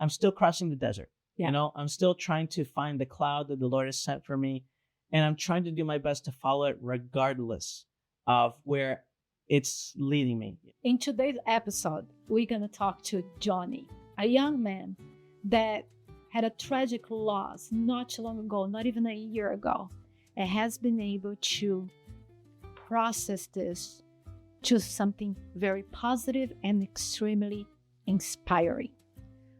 I'm still crossing the desert. Yeah. You know, I'm still trying to find the cloud that the Lord has sent for me. And I'm trying to do my best to follow it regardless of where it's leading me. In today's episode, we're going to talk to Johnny, a young man that had a tragic loss not too long ago, not even a year ago, and has been able to process this to something very positive and extremely inspiring.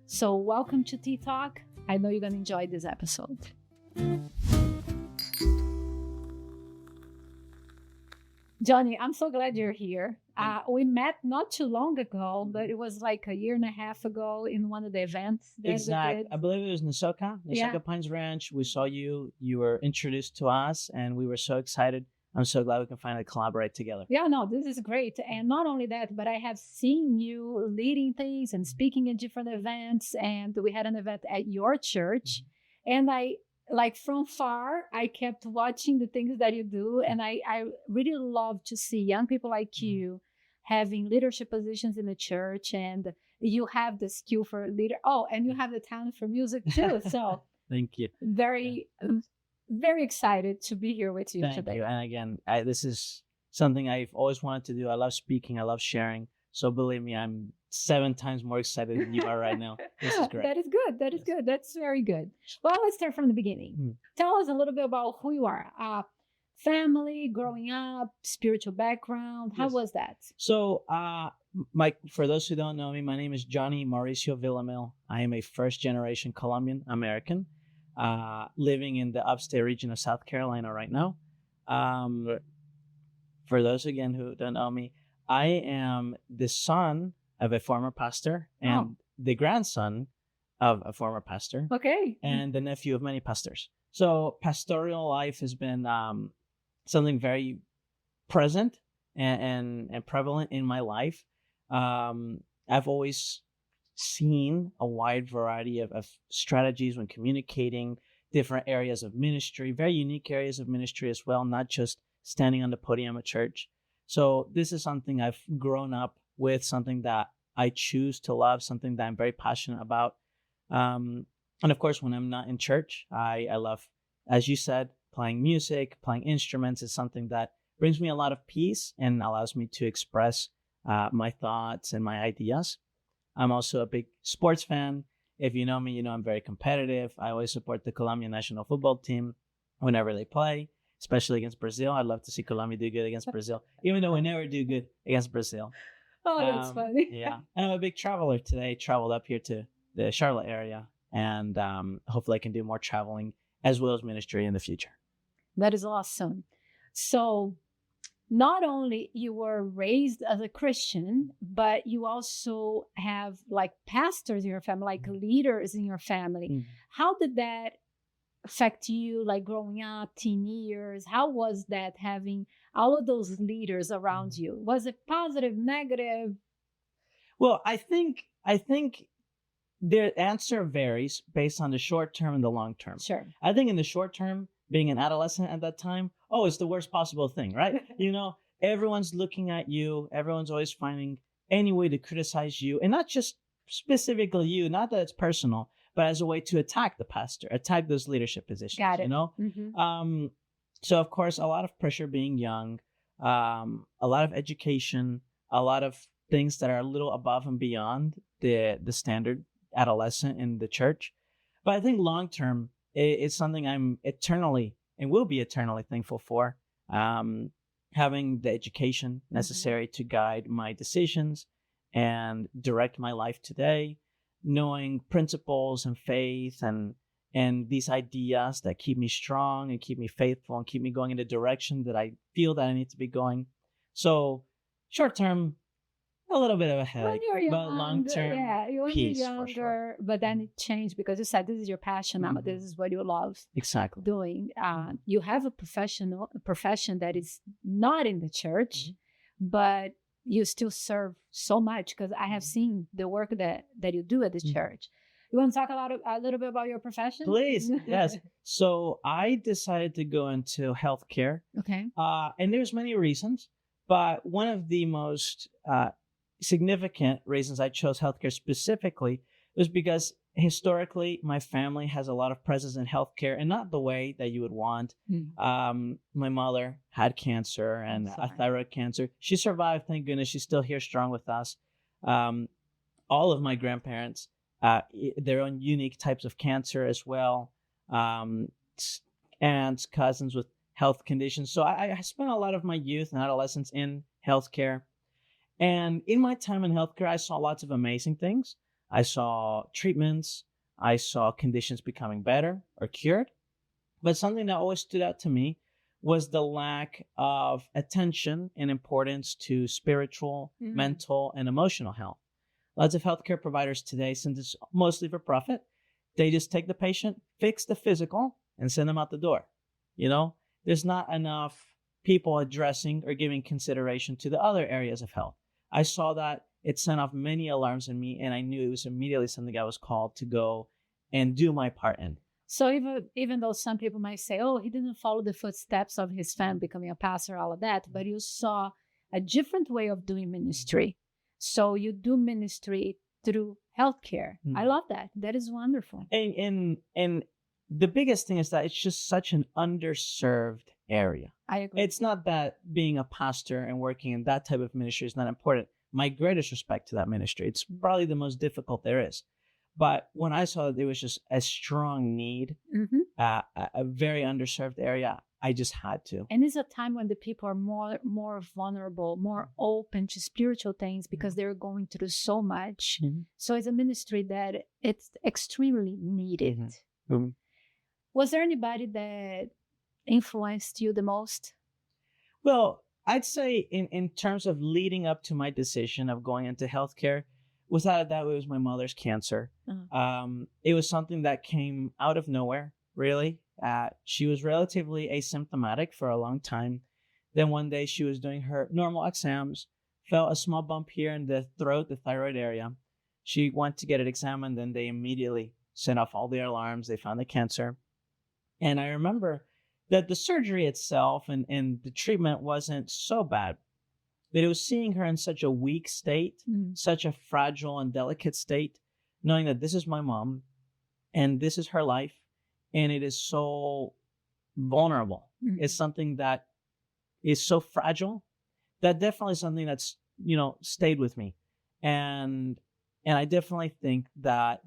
So welcome to Tea Talk. I know you're going to enjoy this episode. Johnny, I'm so glad you're here. We met not too long ago, but it was like a year and a half ago in one of the events that we did. I believe it was Nasoka Pines Ranch. We saw you. You were introduced to us, and we were so excited. I'm so glad we can finally collaborate together. Yeah, no, this is great. And not only that, but I have seen you leading things and speaking at different events. And we had an event at your church. And like from far, I kept watching the things that you do. And I really love to see young people like you having leadership positions in the church. And you have the skill for leader. Oh, and you have the talent for music too. So thank you. Very excited to be here with you today. Thank you. And again, this is something I've always wanted to do. I love speaking. I love sharing. So believe me, I'm 7 times more excited than you are right now. This is great. That is good. That is good. That's very good. Well, let's start from the beginning. Tell us a little bit about who you are. Family, growing up, spiritual background. How was that? So, for those who don't know me, my name is Johnny Mauricio Villamil. I am a first-generation Colombian American. Living in the upstate region of South Carolina right now. For those, again, who don't know me, I am the son of a former pastor and the grandson of a former pastor. Okay. And the nephew of many pastors. So pastoral life has been something very present and prevalent in my life. I've always seen a wide variety of strategies when communicating, different areas of ministry, very unique areas of ministry as well, not just standing on the podium at church. So this is something I've grown up with, something that I choose to love, something that I'm very passionate about. And of course, when I'm not in church, I love, as you said, playing music, playing instruments is something that brings me a lot of peace and allows me to express my thoughts and my ideas. I'm also a big sports fan. If you know me, you know I'm very competitive. I always support the Colombian national football team whenever they play, especially against Brazil. I'd love to see Colombia do good against Brazil, even though we never do good against Brazil. Oh, that's funny. Yeah. And I'm a big traveler today. Traveled up here to the Charlotte area, and hopefully I can do more traveling as well as ministry in the future. That is awesome. So not only you were raised as a Christian, but you also have like pastors in your family, like leaders in your family. How did that affect you, like growing up, teen years? How was that, having all of those leaders around you? Was it positive, negative? Well, I think the answer varies based on the short term and the long term. Sure. I think in the short term, being an adolescent at that time, it's the worst possible thing, right? You know, everyone's looking at you. Everyone's always finding any way to criticize you, and not just specifically you, not that it's personal, but as a way to attack the pastor, attack those leadership positions. Got it. You know? So of course, a lot of pressure being young, a lot of education, a lot of things that are a little above and beyond the standard adolescent in the church. But I think long term, it's something I'm eternally and will be eternally thankful for. Having the education necessary to guide my decisions and direct my life today, knowing principles and faith and these ideas that keep me strong and keep me faithful and keep me going in the direction that I feel that I need to be going. So short term, a little bit of a headache, but long term, peace, younger, for sure. But then it changed because you said this is your passion now. This is what you love doing. You have a profession that is not in the church, but you still serve so much, because I have seen the work that you do at the church. You want to talk a little bit about your profession? Please, yes. So I decided to go into healthcare. Okay. And there's many reasons, but one of the most significant reasons I chose healthcare specifically was because historically my family has a lot of presence in healthcare, and not the way that you would want. My mother had cancer and a thyroid cancer. She survived, thank goodness. She's still here strong with us. All of my grandparents, their own unique types of cancer as well. Aunts, cousins with health conditions. So I spent a lot of my youth and adolescence in healthcare. And in my time in healthcare, I saw lots of amazing things. I saw treatments. I saw conditions becoming better or cured. But something that always stood out to me was the lack of attention and importance to spiritual, mental, and emotional health. Lots of healthcare providers today, since it's mostly for profit, they just take the patient, fix the physical, and send them out the door. There's not enough people addressing or giving consideration to the other areas of health. I saw that. It sent off many alarms in me, and I knew it was immediately something I was called to go and do my part in. So even though some people might say, oh, he didn't follow the footsteps of his family becoming a pastor, all of that, but you saw a different way of doing ministry. So you do ministry through healthcare. I love that. That is wonderful. And the biggest thing is that it's just such an underserved area. I agree. It's not that being a pastor and working in that type of ministry is not important. My greatest respect to that ministry. It's probably the most difficult there is. But when I saw that there was just a strong need, a very underserved area, I just had to. And it's a time when the people are more vulnerable, more open to spiritual things because they're going through so much. So it's a ministry that it's extremely needed. Was there anybody that influenced you the most? Well, I'd say in terms of leading up to my decision of going into healthcare, without a doubt, it was my mother's cancer. It was something that came out of nowhere, really. She was relatively asymptomatic for a long time. Then one day she was doing her normal exams, felt a small bump here in the throat, the thyroid area. She went to get it examined, and they immediately sent off all the alarms. They found the cancer. And I remember that the surgery itself and the treatment wasn't so bad, but it was seeing her in such a weak state, such a fragile and delicate state, knowing that this is my mom and this is her life, and it is so vulnerable. It's something that is so fragile. That definitely something that's, stayed with me. And I definitely think that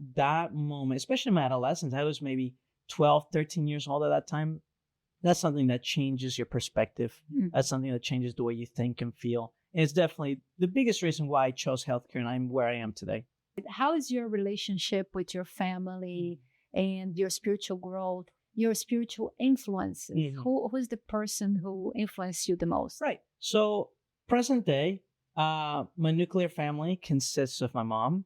moment, especially in my adolescence, I was maybe 12, 13 years old at that time. That's something that changes your perspective. That's something that changes the way you think and feel. And it's definitely the biggest reason why I chose healthcare and I'm where I am today. How is your relationship with your family and your spiritual growth, your spiritual influences? Who is the person who influenced you the most? Right. So present day, my nuclear family consists of my mom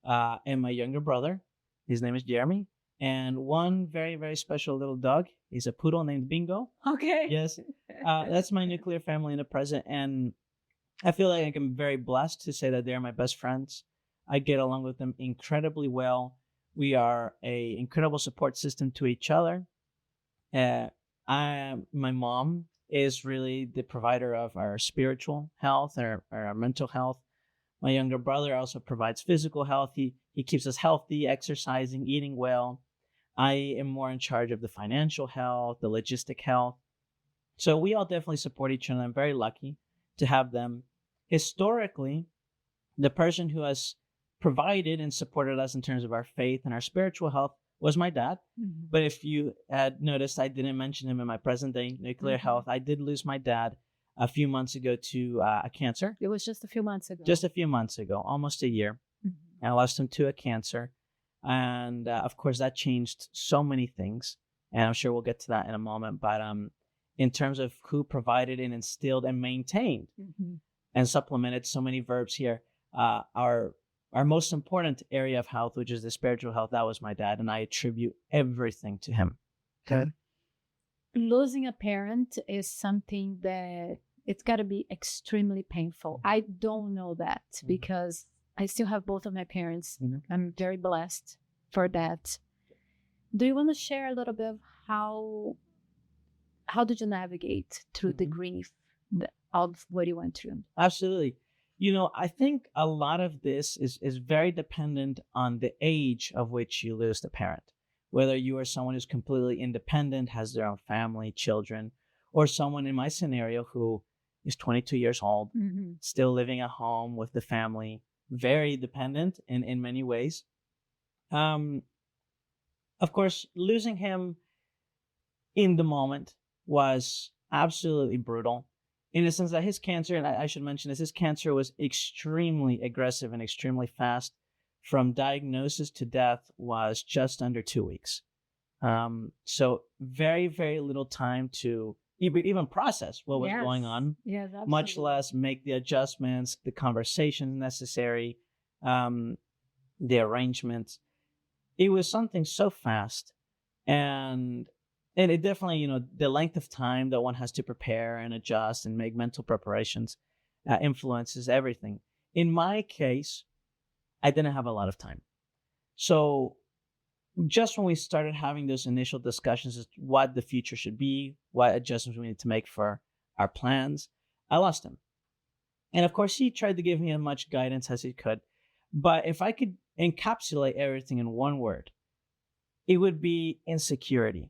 and my younger brother. His name is Jeremy. And one very, very special little dog. He's a poodle named Bingo. Okay. Yes. That's my nuclear family in the present. And I feel like I'm very blessed to say that they're my best friends. I get along with them incredibly well. We are an incredible support system to each other. My mom is really the provider of our spiritual health, our mental health. My younger brother also provides physical health. He keeps us healthy, exercising, eating well. I am more in charge of the financial health, the logistic health. So we all definitely support each other. I'm very lucky to have them. Historically, the person who has provided and supported us in terms of our faith and our spiritual health was my dad. But if you had noticed, I didn't mention him in my present day nuclear health. I did lose my dad a few months ago to a cancer. It was just a few months ago. Just a few months ago, almost a year. And I lost him to a cancer. And of course, that changed so many things. And I'm sure we'll get to that in a moment. But in terms of who provided and instilled and maintained and supplemented so many verbs here, our most important area of health, which is the spiritual health, that was my dad. And I attribute everything to him. Okay. Losing a parent is something that it's got to be extremely painful. I don't know that because I still have both of my parents. I'm very blessed for that. Do you want to share a little bit of how did you navigate through the grief of what you went through? Absolutely. I think a lot of this is very dependent on the age of which you lose the parent. Whether you are someone who's completely independent, has their own family, children, or someone in my scenario who is 22 years old, still living at home with the family, very dependent in many ways. Um, of course, losing him in the moment was absolutely brutal in the sense that his cancer, and I should mention this, his cancer was extremely aggressive and extremely fast. From diagnosis to death was just under 2 weeks. So very, very little time to even process what was going on, Yes, absolutely. much less make the adjustments, the conversations necessary, the arrangements. It was something so fast, and it definitely, the length of time that one has to prepare and adjust and make mental preparations influences everything. In my case, I didn't have a lot of time. So just when we started having those initial discussions as to what the future should be, what adjustments we need to make for our plans, I lost him. And of course, he tried to give me as much guidance as he could. But if I could encapsulate everything in one word, it would be insecurity.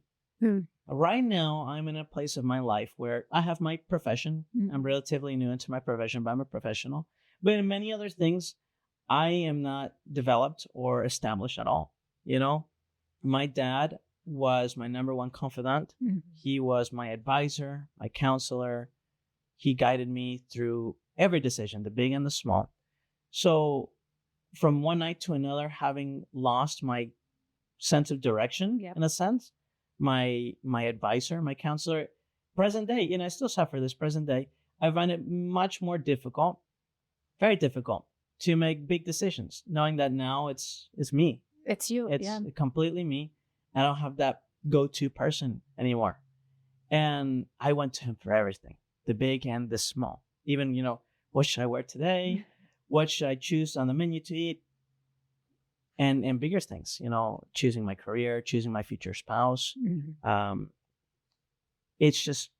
Right now, I'm in a place of my life where I have my profession. I'm relatively new into my profession, but I'm a professional. But in many other things, I am not developed or established at all. My dad was my number one confidant. He was my advisor, my counselor. He guided me through every decision, the big and the small. So from one night to another, having lost my sense of direction, in a sense, my advisor, my counselor, present day, I still suffer this present day. I find it much more difficult, very difficult, to make big decisions, knowing that now it's me. It's you. It's completely me. I don't have that go-to person anymore. And I went to him for everything, the big and the small. Even, what should I wear today? What should I choose on the menu to eat? And bigger things, choosing my career, choosing my future spouse. It's just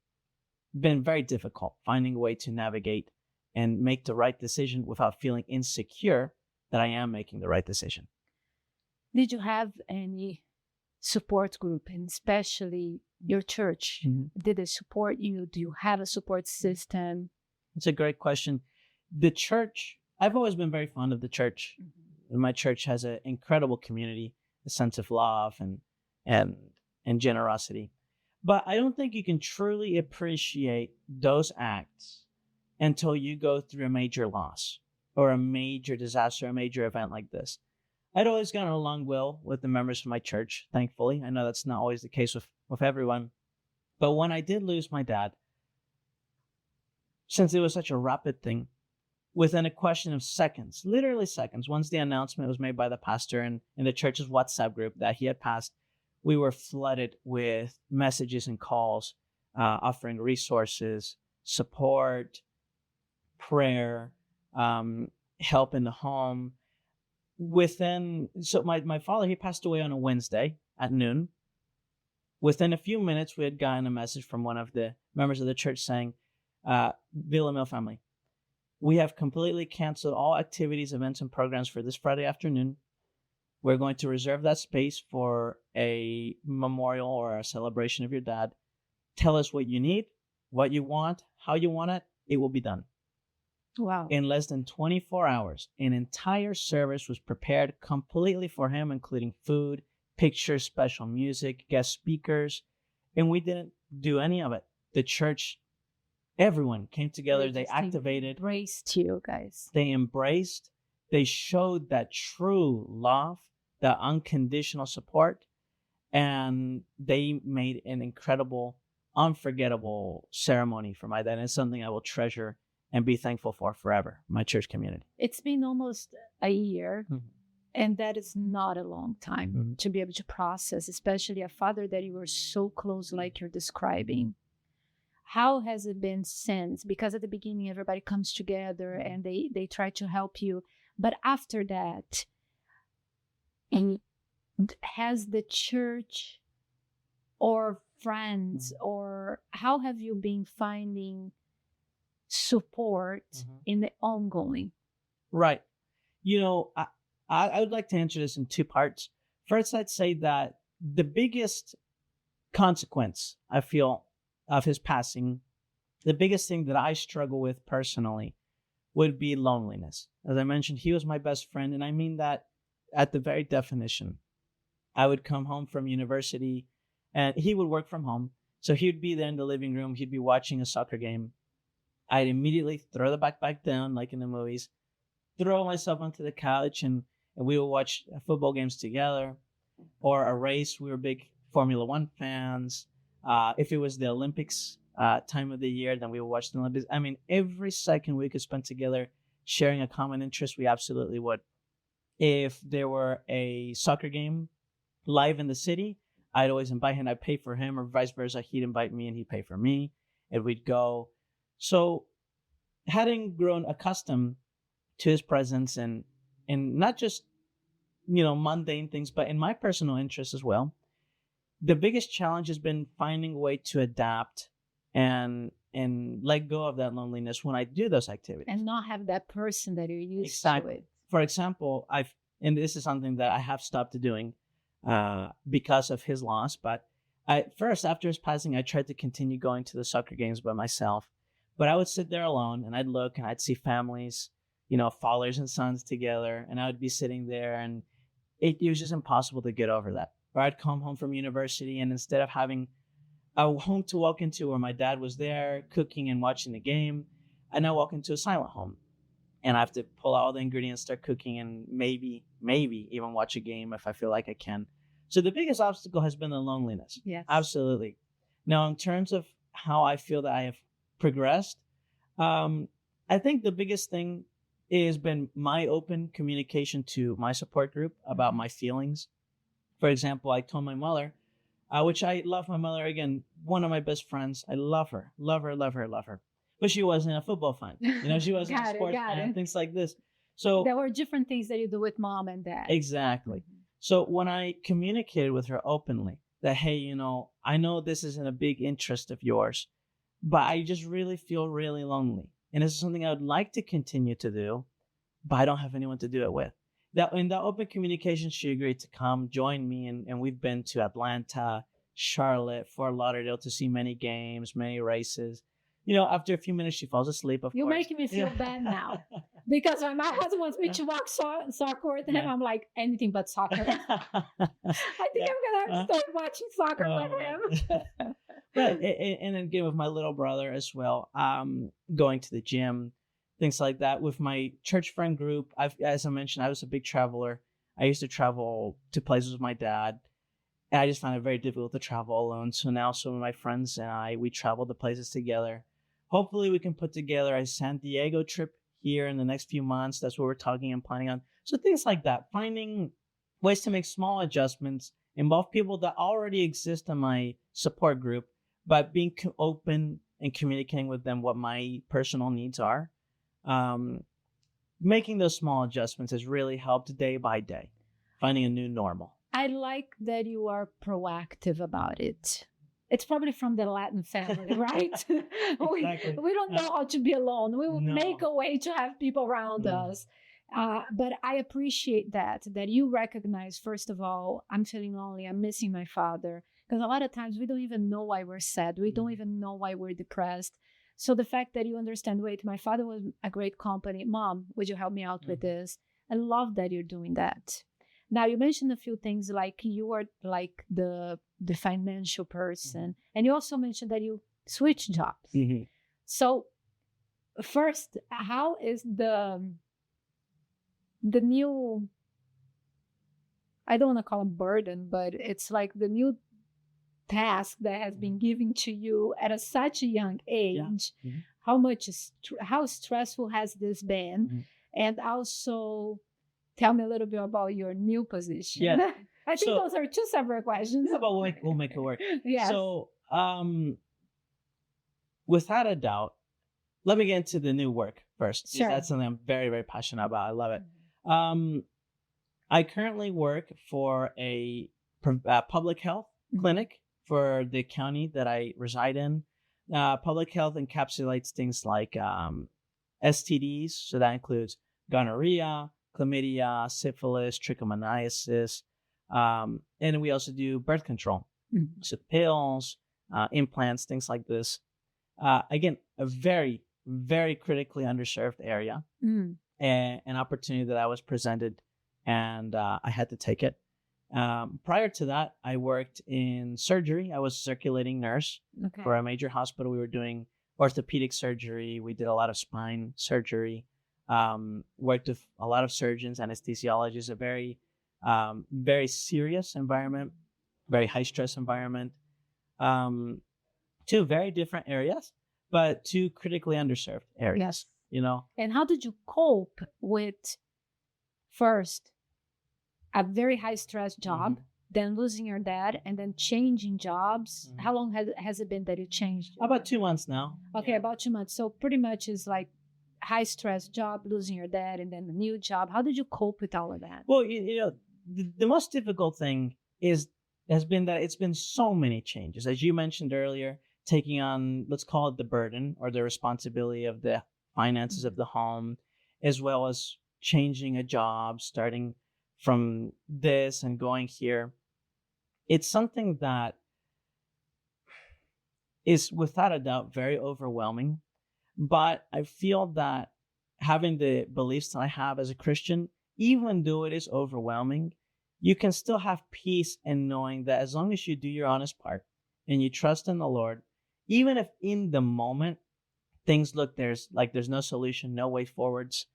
been very difficult finding a way to navigate and make the right decision without feeling insecure that I am making the right decision. Did you have any support group, and especially your church? Did they support you? Do you have a support system? It's a great question. The church, I've always been very fond of the church. My church has an incredible community, a sense of love and generosity. But I don't think you can truly appreciate those acts until you go through a major loss or a major disaster, a major event like this. I'd always gotten along well with the members of my church, thankfully. I know that's not always the case with everyone. But when I did lose my dad, since it was such a rapid thing, within a question of seconds, literally seconds, once the announcement was made by the pastor in the church's WhatsApp group that he had passed, we were flooded with messages and calls offering resources, support, prayer, help in the home. So my father, he passed away on a Wednesday at noon. Within a few minutes, we had gotten a message from one of the members of the church saying, Villamil family, we have completely canceled all activities, events, and programs for this Friday afternoon. We're going to reserve that space for a memorial or a celebration of your dad. Tell us what you need, what you want, how you want it. It will be done. Wow. In less than 24 hours, an entire service was prepared completely for him, including food, pictures, special music, guest speakers, and we didn't do any of it. The church, everyone came together. They activated. Embraced you guys. They embraced. They showed that true love, that unconditional support, and they made an incredible, unforgettable ceremony for my dad. And it's something I will treasure and be thankful for forever, my church community. It's been almost a year, and that is not a long time to be able to process, especially a father that you were so close like you're describing. How has it been since? Because at the beginning, everybody comes together and they try to help you. But after that, has the church or friends, or how have you been finding support in the ongoing? Right. I would like to answer this in two parts. First, I'd say that the biggest consequence I feel of his passing, the biggest thing that I struggle with personally would be loneliness. As I mentioned, he was my best friend, and I mean that at the very definition. I would come home from university and he would work from home. So he would be there in the living room. He'd be watching a soccer game. I'd immediately throw the backpack down, like in the movies, throw myself onto the couch, and we would watch football games together or a race. We were big Formula One fans. If it was the Olympics time of the year, then we would watch the Olympics. I mean, every second we could spend together sharing a common interest, we absolutely would. If there were a soccer game live in the city, I'd always invite him. I'd pay for him, or vice versa. He'd invite me and he'd pay for me, and we'd go. So, having grown accustomed to his presence and not just mundane things, but in my personal interests as well, the biggest challenge has been finding a way to adapt and let go of that loneliness when I do those activities and not have that person that you're used exactly. to it. For example, and this is something that I have stopped doing because of his loss. But first, after his passing, I tried to continue going to the soccer games by myself. But I would sit there alone, and I'd look, and I'd see families, fathers and sons together, and I would be sitting there, and it was just impossible to get over that. Or I'd come home from university, and instead of having a home to walk into where my dad was there cooking and watching the game, I now walk into a silent home. And I have to pull out all the ingredients, start cooking, and maybe even watch a game if I feel like I can. So the biggest obstacle has been the loneliness. Yes. Absolutely. Now, in terms of how I feel that I have progressed, I think the biggest thing has been my open communication to my support group about my feelings. For example, I told my mother, which I love my mother, again, one of my best friends. I love her. But she wasn't a football fan. She wasn't a sports fan, things like this. So there were different things that you do with mom and dad. Exactly. So when I communicated with her openly that, hey, I know this isn't a big interest of yours, but I just really feel really lonely. And this is something I would like to continue to do, but I don't have anyone to do it with. That in that open communication, she agreed to come join me. And we've been to Atlanta, Charlotte, Fort Lauderdale to see many games, many races. After a few minutes, she falls asleep, of course. You're making me feel bad now. Because when my husband wants me to walk soccer with him, I'm like, anything but soccer. I think I'm going to start watching soccer with him. Right. And again, with my little brother as well, going to the gym, things like that. With my church friend group, as I mentioned, I was a big traveler. I used to travel to places with my dad. And I just found it very difficult to travel alone. So now some of my friends and we travel to places together. Hopefully we can put together a San Diego trip here in the next few months. That's what we're talking and planning on. So things like that, finding ways to make small adjustments, involve people that already exist in my support group, but being open and communicating with them what my personal needs are. Making those small adjustments has really helped day by day, finding a new normal. I like that you are proactive about it. It's probably from the Latin family, right? Exactly. we don't know how to be alone. We will make a way to have people around us. But I appreciate that you recognize, first of all, I'm feeling lonely. I'm missing my father. Because a lot of times we don't even know why we're sad. We don't even know why we're depressed. So the fact that you understand, wait, my father was a great company. Mom, would you help me out with this? I love that you're doing that. Now, you mentioned a few things like you are like the financial person. And you also mentioned that you switch jobs. Mm-hmm. So first, how is the new, I don't want to call it burden, but it's like the new task that has been given to you at such a young age. Yeah. Mm-hmm. How stressful has this been? Mm-hmm. And also tell me a little bit about your new position. Yeah. I think those are two separate questions. Yeah, but we'll make it work. Yes. So, without a doubt, let me get into the new work first. Sure. That's something I'm very, very passionate about. I love it. I currently work for a public health clinic for the county that I reside in. Public health encapsulates things like STDs, so that includes gonorrhea, chlamydia, syphilis, trichomoniasis, and we also do birth control, so pills, implants, things like this. Again, a very, very critically underserved area, and an opportunity that I was presented, and I had to take it. Prior to that, I worked in surgery. I was a circulating nurse for a major hospital. We were doing orthopedic surgery. We did a lot of spine surgery. Worked with a lot of surgeons, anesthesiologists. A very, very serious environment, very high stress environment. Two very different areas, but two critically underserved areas. Yes. You know. And how did you cope with first a very high stress job, then losing your dad, and then changing jobs? How long has it been that you changed? About 2 months now. Okay, about 2 months. So pretty much is like high stress job, losing your dad, and then a new job. How did you cope with all of that? Well, you know, the most difficult thing has been that it's been so many changes. As you mentioned earlier, taking on, let's call it the burden or the responsibility of the finances of the home, as well as changing a job, starting from this and going here. It's something that is without a doubt very overwhelming, but I feel that having the beliefs that I have as a Christian, even though it is overwhelming, you can still have peace in knowing that as long as you do your honest part and you trust in the Lord, even if in the moment things look there's no solution, no way forwards,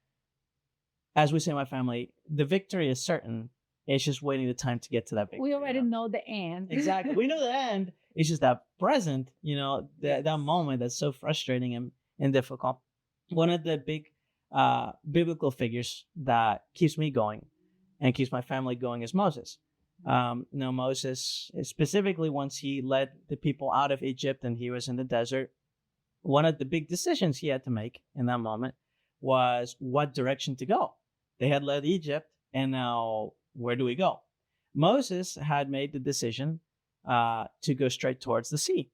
as we say in my family, the victory is certain. It's just waiting the time to get to that victory. We already know the end. Exactly. We know the end. It's just that present, that moment that's so frustrating and difficult. One of the big biblical figures that keeps me going and keeps my family going is Moses. Moses, specifically once he led the people out of Egypt and he was in the desert, one of the big decisions he had to make in that moment was what direction to go. They had led Egypt, and now where do we go? Moses had made the decision to go straight towards the sea.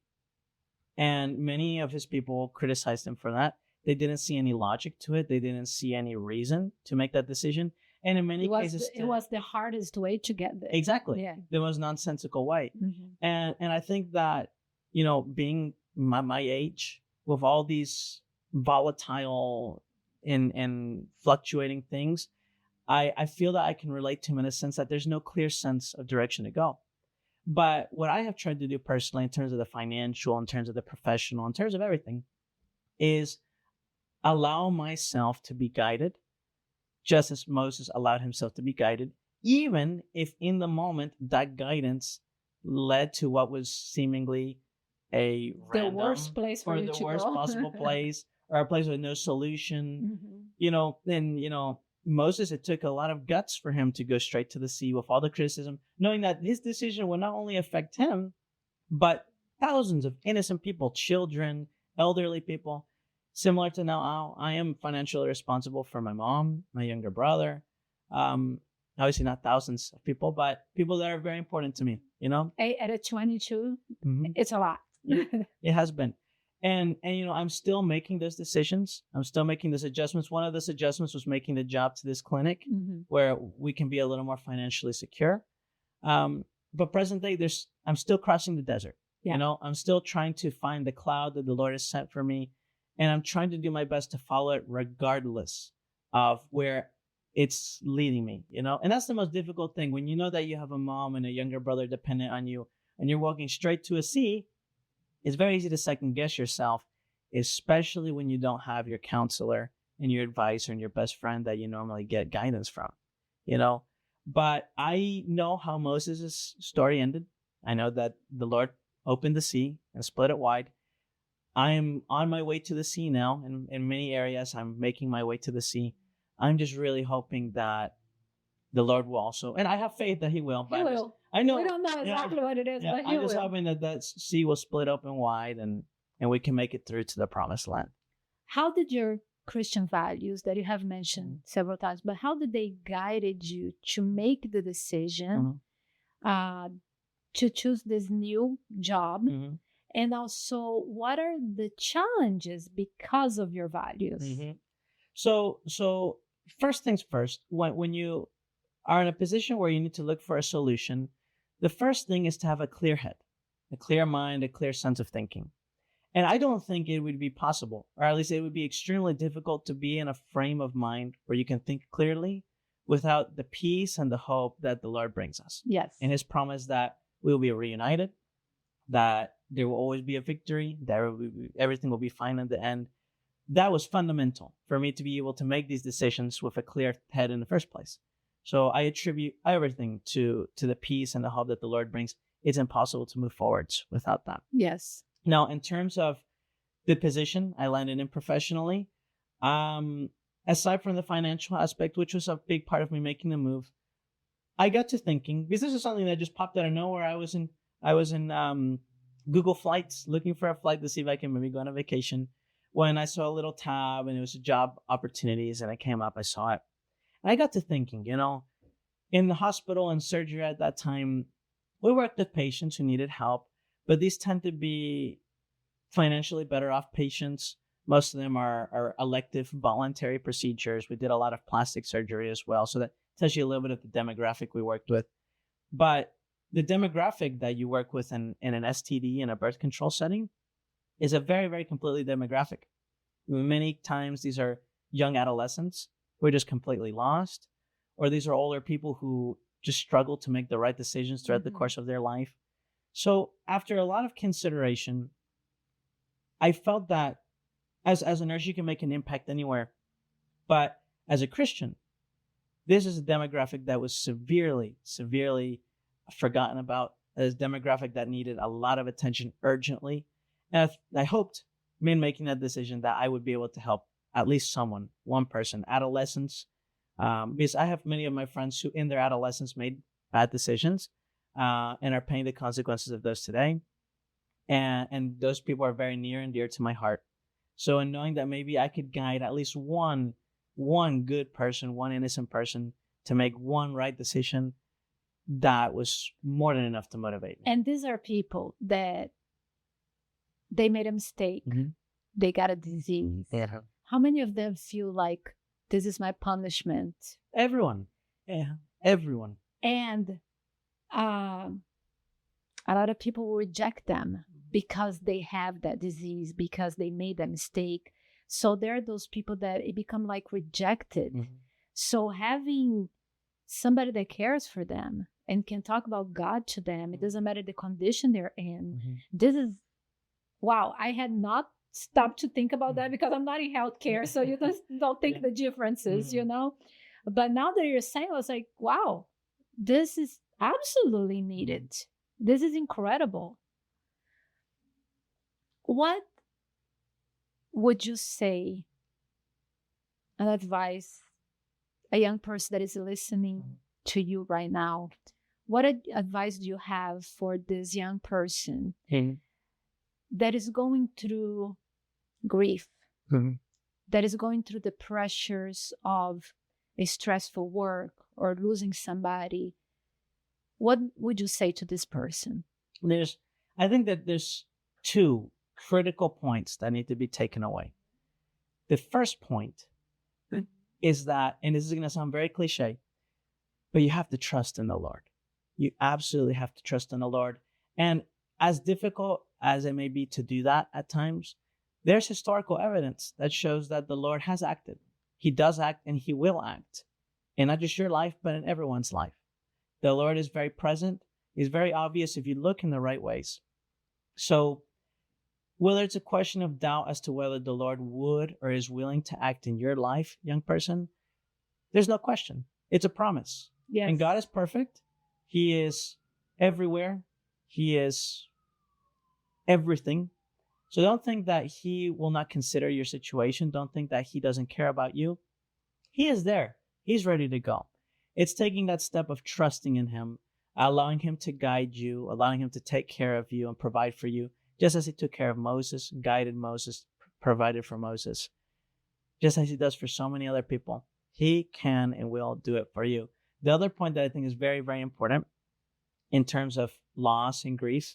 And many of his people criticized him for that. They didn't see any logic to it. They didn't see any reason to make that decision. And in many cases, it was the hardest way to get there. Exactly. Yeah. The most nonsensical way. And I think that, being my age, with all these volatile and fluctuating things, I feel that I can relate to him in a sense that there's no clear sense of direction to go. But what I have tried to do personally in terms of the financial, in terms of the professional, in terms of everything, is allow myself to be guided, just as Moses allowed himself to be guided, even if in the moment that guidance led to what was seemingly the worst place for you to go. the worst possible place, or a place with no solution. Moses, it took a lot of guts for him to go straight to the sea with all the criticism, knowing that his decision would not only affect him, but thousands of innocent people, children, elderly people. Similar to now, I am financially responsible for my mom, my younger brother. Obviously not thousands of people, but people that are very important to me, At a 22, it's a lot. It has been. And I'm still making those decisions. I'm still making those adjustments. One of those adjustments was making the job to this clinic where we can be a little more financially secure. But present day, I'm still crossing the desert. Yeah. I'm still trying to find the cloud that the Lord has sent for me. And I'm trying to do my best to follow it regardless of where it's leading me, And that's the most difficult thing. When you know that you have a mom and a younger brother dependent on you and you're walking straight to a sea, it's very easy to second guess yourself, especially when you don't have your counselor and your advisor and your best friend that you normally get guidance from, But I know how Moses' story ended. I know that the Lord opened the sea and split it wide. I am on my way to the sea now. In many areas, I'm making my way to the sea. I'm just really hoping that the Lord will also, and I have faith that He will. He will. I know. We don't know exactly what it is, but He will. I'm just hoping that sea will split open wide and we can make it through to the promised land. How did your Christian values that you have mentioned several times, but how did they guided you to make the decision to choose this new job And also, what are the challenges because of your values? Mm-hmm. So first things first, when you are in a position where you need to look for a solution, the first thing is to have a clear head, a clear mind, a clear sense of thinking. And I don't think it would be possible, or at least it would be extremely difficult to be in a frame of mind where you can think clearly without the peace and the hope that the Lord brings us. Yes. And his promise that we will be reunited, that there will always be a victory, that everything will be fine in the end. That was fundamental for me to be able to make these decisions with a clear head in the first place. So I attribute everything to the peace and the hope that the Lord brings. It's impossible to move forwards without that. Yes. Now, in terms of the position I landed in professionally, aside from the financial aspect, which was a big part of me making the move, I got to thinking, because this is something that just popped out of nowhere. I was in Google Flights looking for a flight to see if I can maybe go on a vacation, when I saw a little tab and it was job opportunities, and it came up. I saw it. And I got to thinking, in the hospital and surgery at that time, we worked with patients who needed help, but these tend to be financially better off patients. Most of them are elective voluntary procedures. We did a lot of plastic surgery as well. So that tells you a little bit of the demographic we worked with. But the demographic that you work with in an STD, in a birth control setting, is a very, very completely demographic. Many times these are young adolescents who are just completely lost, or these are older people who just struggle to make the right decisions throughout the course of their life. So after a lot of consideration, I felt that as a nurse, you can make an impact anywhere. But as a Christian, this is a demographic that was severely, severely forgotten about, as a demographic that needed a lot of attention urgently. And I hoped, in making that decision, that I would be able to help at least someone, one person, adolescents, because I have many of my friends who in their adolescence made bad decisions and are paying the consequences of those today. And those people are very near and dear to my heart. So in knowing that maybe I could guide at least one good person, one innocent person to make one right decision, that was more than enough to motivate me. And these are people that they made a mistake. Mm-hmm. They got a disease. Yeah. How many of them feel like this is my punishment? Everyone. Yeah, everyone. And a lot of people will reject them because they have that disease, because they made that mistake. So there are those people that it become like rejected. Mm-hmm. So having somebody that cares for them and can talk about God to them, it doesn't matter the condition they're in. Mm-hmm. This is, wow, I had not stopped to think about that because I'm not in healthcare. So you just don't think the differences, But now that you're saying, I was like, wow, this is absolutely needed. This is incredible. What would you say, an advice, a young person that is listening to you right now, what advice do you have for this young person that is going through grief, that is going through the pressures of a stressful work or losing somebody? What would you say to this person? I think that there's two critical points that need to be taken away. The first point is that, and this is going to sound very cliche, but you have to trust in the Lord. You absolutely have to trust in the Lord. And as difficult as it may be to do that at times, there's historical evidence that shows that the Lord has acted. He does act and he will act in not just your life, but in everyone's life. The Lord is very present. He's very obvious if you look in the right ways. So whether it's a question of doubt as to whether the Lord would or is willing to act in your life, young person, there's no question. It's a promise. Yes. And God is perfect. He is everywhere. He is everything. So don't think that he will not consider your situation. Don't think that he doesn't care about you. He is there. He's ready to go. It's taking that step of trusting in him, allowing him to guide you, allowing him to take care of you and provide for you, just as he took care of Moses, guided Moses, provided for Moses, just as he does for so many other people. He can and will do it for you. The other point that I think is very, very important in terms of loss and grief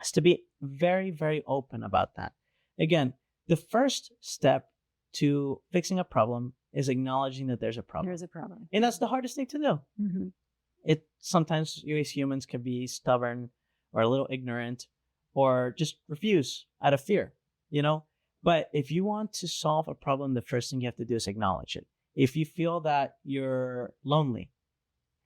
is to be very, very open about that. Again, the first step to fixing a problem is acknowledging that there's a problem. There's a problem. And that's the hardest thing to do. Mm-hmm. It sometimes you as humans can be stubborn or a little ignorant or just refuse out of fear, But if you want to solve a problem, the first thing you have to do is acknowledge it. If you feel that you're lonely,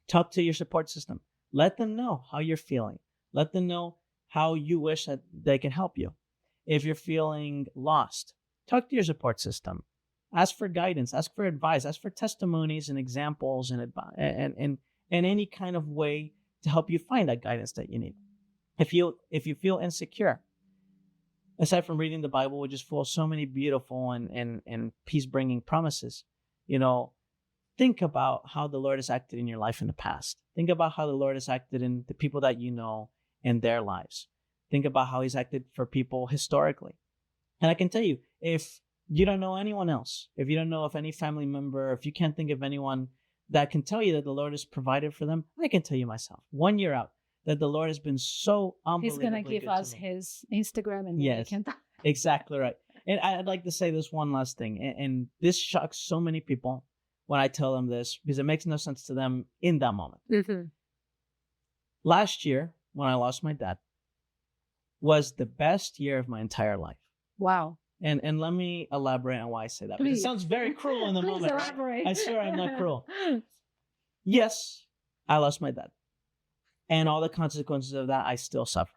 talk to your support system. Let them know how you're feeling. Let them know how you wish that they can help you. If you're feeling lost, talk to your support system. Ask for guidance, ask for advice, ask for testimonies and examples and any kind of way to help you find that guidance that you need. If you feel insecure, aside from reading the Bible, which is full of so many beautiful and peace-bringing promises, think about how the Lord has acted in your life in the past. Think about how the Lord has acted in the people that you know in their lives. Think about how he's acted for people historically. And I can tell you, if you don't know anyone else, if you don't know of any family member, if you can't think of anyone that can tell you that the Lord has provided for them, I can tell you myself, 1 year out, that the Lord has been so unbelievably good. He's going to give us his Instagram and yes, we can exactly right. And I'd like to say this one last thing, and this shocks so many people when I tell them this, because it makes no sense to them in that moment. Mm-hmm. Last year, when I lost my dad, was the best year of my entire life. Wow. And let me elaborate on why I say that. Because it sounds very cruel in the moment. Elaborate. Right? I swear I'm not cruel. Yes, I lost my dad. And all the consequences of that, I still suffer.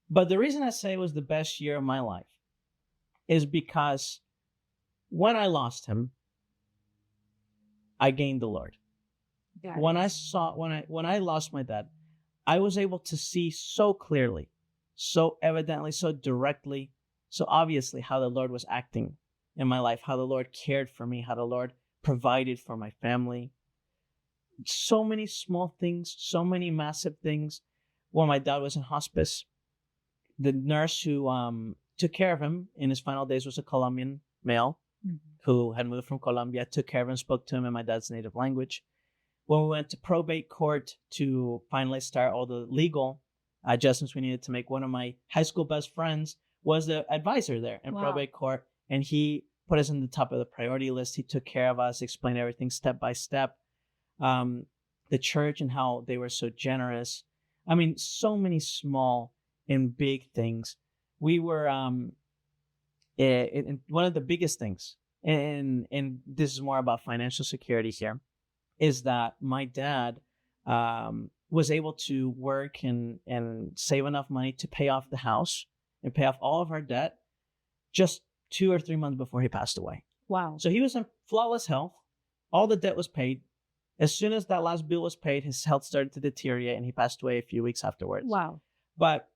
But the reason I say it was the best year of my life is because when I lost him, I gained the Lord. When I lost my dad, I was able to see so clearly, so evidently, so directly, so obviously how the Lord was acting in my life, how the Lord cared for me, how the Lord provided for my family. So many small things, so many massive things. When my dad was in hospice, the nurse who took care of him in his final days was a Colombian male who had moved from Colombia, took care of him, spoke to him in my dad's native language. When we went to probate court to finally start all the legal adjustments we needed to make, one of my high school best friends was the advisor there in probate court, and he put us in the top of the priority list. He took care of us, explained everything step by step. The church and how they were so generous. I mean, so many small and big things. We were in one of the biggest things, and this is more about financial security here, is that my dad was able to work and save enough money to pay off the house and pay off all of our debt just 2 or 3 months before he passed away. Wow. So he was in flawless health. All the debt was paid. As soon as that last bill was paid, his health started to deteriorate and he passed away a few weeks afterwards. Wow. But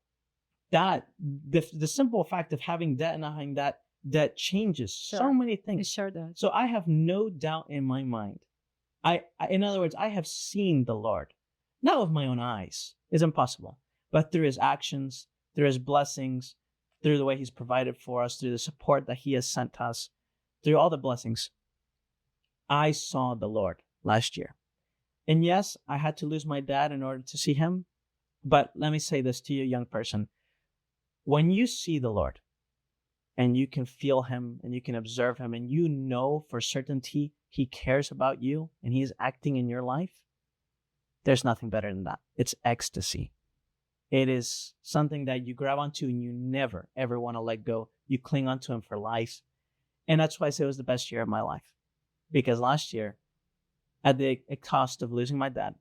the simple fact of having debt and not having that changes so many things. It sure does. So I have no doubt in my mind. In other words, I have seen the Lord, not with my own eyes. It's impossible. But through his actions, through his blessings, through the way he's provided for us, through the support that he has sent us, through all the blessings, I saw the Lord last year. And yes, I had to lose my dad in order to see him. But let me say this to you, young person. When you see the Lord and you can feel him and you can observe him and you know for certainty he cares about you and he is acting in your life, there's nothing better than that. It's ecstasy. It is something that you grab onto and you never, ever want to let go. You cling onto him for life. And that's why I say it was the best year of my life. Because last year, at the cost of losing my dad,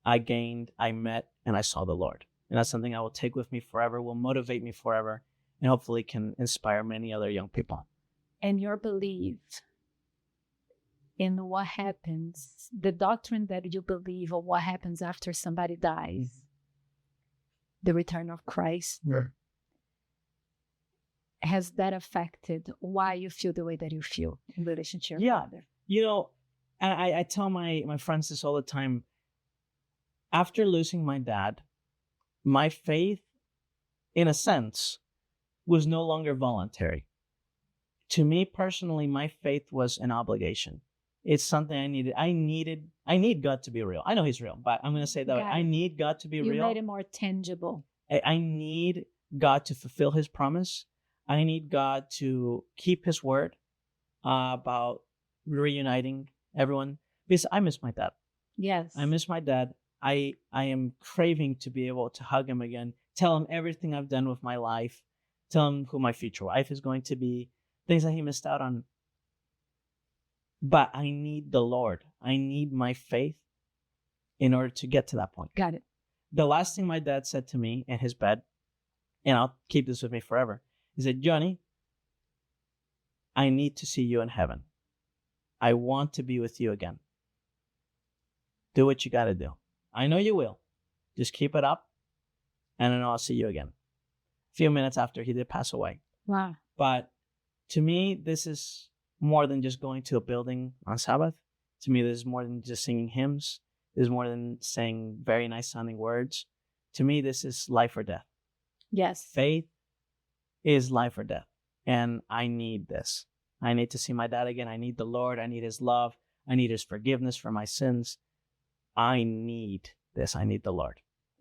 I gained, I met, and I saw the Lord. And that's something I will take with me forever, will motivate me forever, and hopefully can inspire many other young people. And your belief in what happens, the doctrine that you believe of what happens after somebody dies, the return of Christ, has that affected why you feel the way that you feel in relationship with Father? You know, I tell my friends this all the time. After losing my dad, my faith, in a sense, was no longer voluntary. To me personally, my faith was an obligation. It's something I needed. I need God to be real. I know he's real, but I'm going to say that way. I need God to be real. You made it more tangible. I need God to fulfill his promise. I need God to keep his word about reuniting everyone, because I miss my dad. Yes. I miss my dad. I am craving to be able to hug him again, tell him everything I've done with my life, tell him who my future wife is going to be, things that he missed out on. But I need the Lord. I need my faith in order to get to that point. Got it. The last thing my dad said to me in his bed, and I'll keep this with me forever, he said, Johnny, I need to see you in heaven. I want to be with you again. Do what you got to do. I know you will. Just keep it up, and then I'll see you again. A few minutes after, he did pass away. Wow. But to me, this is more than just going to a building on Sabbath. To me, this is more than just singing hymns. This is more than saying very nice sounding words. To me, this is life or death. Yes. Faith is life or death. And I need this. I need to see my dad again. I need the Lord. I need his love. I need his forgiveness for my sins. I need this. I need the Lord.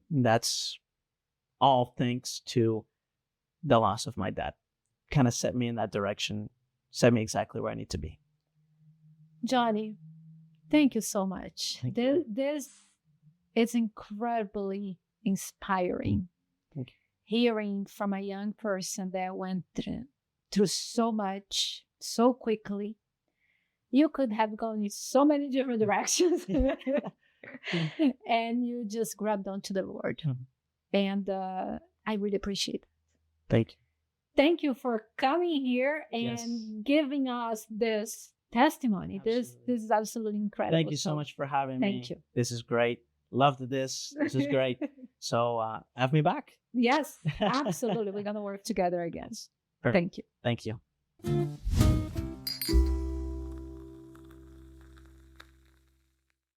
That's all thanks to the loss of my dad. Kind of set me in that direction, set me exactly where I need to be. Johnny, thank you so much. Thank you. This is incredibly inspiring. Thank you. Hearing from a young person that went through so much so quickly. You could have gone in so many different directions. And you just grabbed onto the Lord. And I really appreciate it. Thank you. Thank you for coming here and Yes. giving us this testimony. This is absolutely incredible. Thank you so much for having me. Thank you. This is great. Loved this. This is great. So have me back. Yes, absolutely. We're going to work together again. Perfect. Thank you. Thank you.